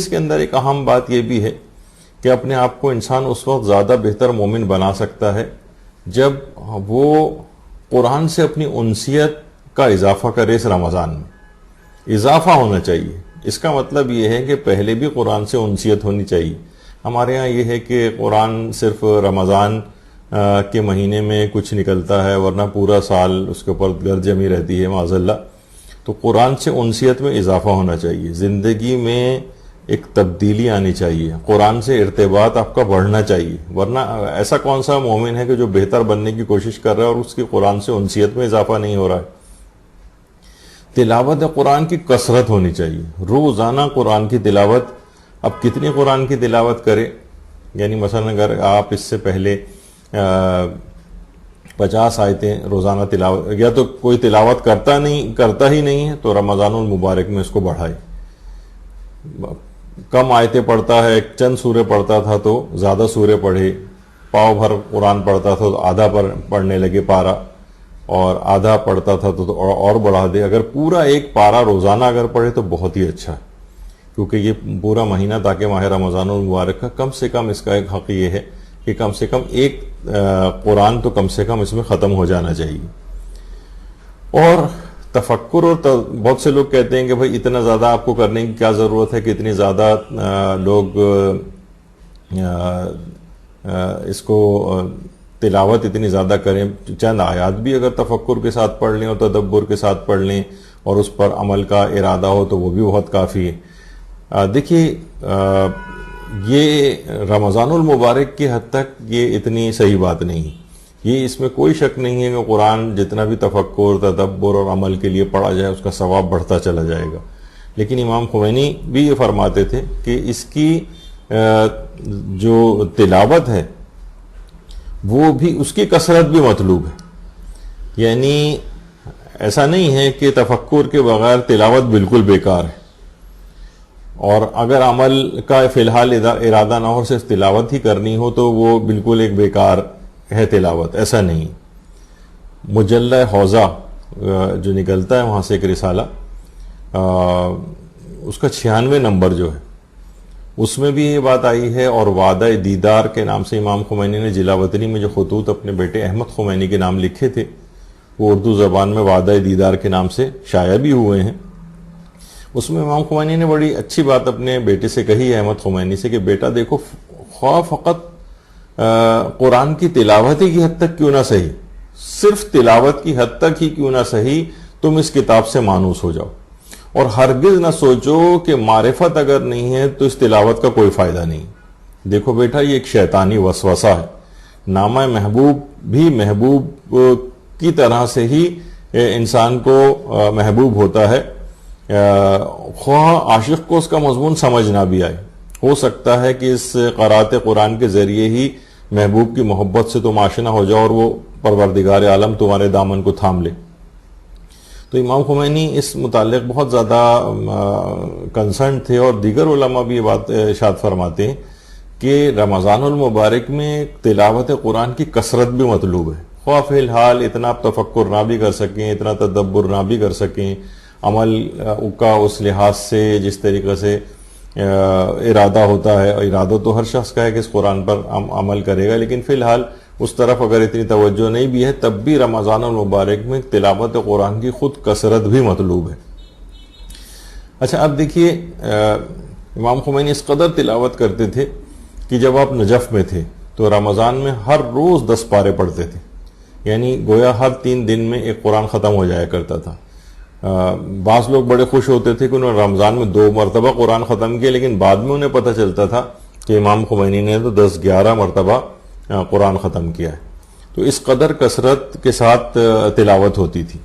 اس کے اندر ایک اہم بات یہ بھی ہے کہ اپنے آپ کو انسان اس وقت زیادہ بہتر مومن بنا سکتا ہے جب وہ قرآن سے اپنی انسیت کا اضافہ کرے اس رمضان میں. اضافہ ہونا چاہیے. اس کا مطلب یہ ہے کہ پہلے بھی قرآن سے انسیت ہونی چاہیے. ہمارے ہاں یہ ہے کہ قرآن صرف رمضان کے مہینے میں کچھ نکلتا ہے ورنہ پورا سال اس کے اوپر گرد جمی رہتی ہے معاذ اللہ. تو قرآن سے انسیت میں اضافہ ہونا چاہیے. زندگی میں ایک تبدیلی آنی چاہیے. قرآن سے ارتباط آپ کا بڑھنا چاہیے. ورنہ ایسا کون سا مومن ہے کہ جو بہتر بننے کی کوشش کر رہا ہے اور اس کی قرآن سے انسیت میں اضافہ نہیں ہو رہا ہے. تلاوت قرآن کی کثرت ہونی چاہیے. روزانہ قرآن کی تلاوت. اب کتنی قرآن کی تلاوت کرے؟ یعنی مثلا اگر آپ اس سے پہلے 50 آیتیں روزانہ تلاوت، یا تو کوئی تلاوت کرتا ہی نہیں ہے تو رمضان المبارک میں اس کو بڑھائے. کم آیتیں پڑھتا ہے، چند سورے پڑھتا تھا تو زیادہ سورے پڑھے. پاؤ بھر قرآن پڑھتا تھا تو آدھا پڑھنے لگے پارا، اور آدھا پڑھتا تھا تو اور بڑھا دے. اگر پورا ایک پارا روزانہ اگر پڑھے تو بہت ہی اچھا ہے، کیونکہ یہ پورا مہینہ تاکہ ماہ رمضان المبارک کا کم سے کم اس کا ایک حق یہ ہے کہ کم سے کم ایک قرآن تو کم سے کم اس میں ختم ہو جانا چاہیے. اور تفکر، اور بہت سے لوگ کہتے ہیں کہ بھئی اتنا زیادہ آپ کو کرنے کی کیا ضرورت ہے کہ اتنی زیادہ لوگ اس کو تلاوت اتنی زیادہ کریں. چند آیات بھی اگر تفکر کے ساتھ پڑھ لیں اور تدبر کے ساتھ پڑھ لیں اور اس پر عمل کا ارادہ ہو تو وہ بھی بہت کافی ہے. دیکھیے یہ رمضان المبارک کی حد تک یہ اتنی صحیح بات نہیں ہے. یہ اس میں کوئی شک نہیں ہے کہ قرآن جتنا بھی تفکر، تدبر اور عمل کے لیے پڑھا جائے اس کا ثواب بڑھتا چلا جائے گا. لیکن امام خمینی بھی یہ فرماتے تھے کہ اس کی جو تلاوت ہے وہ بھی، اس کی کثرت بھی مطلوب ہے. یعنی ایسا نہیں ہے کہ تفکر کے بغیر تلاوت بالکل بیکار ہے، اور اگر عمل کا فی الحال ارادہ نہ ہو، صرف تلاوت ہی کرنی ہو تو وہ بالکل ایک بیکار ہے تلاوت. ایسا نہیں. مجلہ حوضہ جو نکلتا ہے وہاں سے ایک رسالہ، اس کا 96 نمبر جو ہے اس میں بھی یہ بات آئی ہے. اور وعدہ دیدار کے نام سے امام خمینی نے جلاوطنی میں جو خطوط اپنے بیٹے احمد خمینی کے نام لکھے تھے وہ اردو زبان میں وعدہ دیدار کے نام سے شائع بھی ہوئے ہیں. اس میں امام خمینی نے بڑی اچھی بات اپنے بیٹے سے کہی ہے، احمد خمینی سے، کہ بیٹا دیکھو، خواہ فقط قرآن کی تلاوت ہی کی حد تک کیوں نہ صحیح، صرف تلاوت کی حد تک ہی کیوں نہ صحیح، تم اس کتاب سے مانوس ہو جاؤ. اور ہرگز نہ سوچو کہ معرفت اگر نہیں ہے تو اس تلاوت کا کوئی فائدہ نہیں. دیکھو بیٹا، یہ ایک شیطانی وسوسہ ہے. نامہ محبوب بھی محبوب کی طرح سے ہی انسان کو محبوب ہوتا ہے، خواہ عاشق کو اس کا مضمون سمجھ نہ بھی آئے. ہو سکتا ہے کہ اس قرأت قرآن کے ذریعے ہی محبوب کی محبت سے تم آشنا ہو جاؤ اور وہ پروردگار عالم تمہارے دامن کو تھام لے. تو امام خمینی اس متعلق بہت زیادہ کنسرن تھے، اور دیگر علماء بھی یہ بات ارشاد فرماتے ہیں کہ رمضان المبارک میں تلاوت قرآن کی کثرت بھی مطلوب ہے. خواہ فی الحال اتنا آپ تفکر نہ بھی کر سکیں، اتنا تدبر نہ بھی کر سکیں، عمل کا اس لحاظ سے جس طریقے سے ارادہ ہوتا ہے، ارادہ تو ہر شخص کا ہے کہ اس قرآن پر عمل کرے گا، لیکن فی الحال اس طرف اگر اتنی توجہ نہیں بھی ہے تب بھی رمضان المبارک میں تلاوت قرآن کی خود کثرت بھی مطلوب ہے. اچھا، اب دیکھیے امام خمینی اس قدر تلاوت کرتے تھے کہ جب آپ نجف میں تھے تو رمضان میں ہر روز 10 پارے پڑھتے تھے. یعنی گویا ہر 3 دن میں ایک قرآن ختم ہو جایا کرتا تھا. بعض لوگ بڑے خوش ہوتے تھے کہ انہوں نے رمضان میں 2 مرتبہ قرآن ختم کیا، لیکن بعد میں انہیں پتہ چلتا تھا کہ امام خمینی نے تو 10-11 مرتبہ قرآن ختم کیا ہے. تو اس قدر کثرت کے ساتھ تلاوت ہوتی تھی.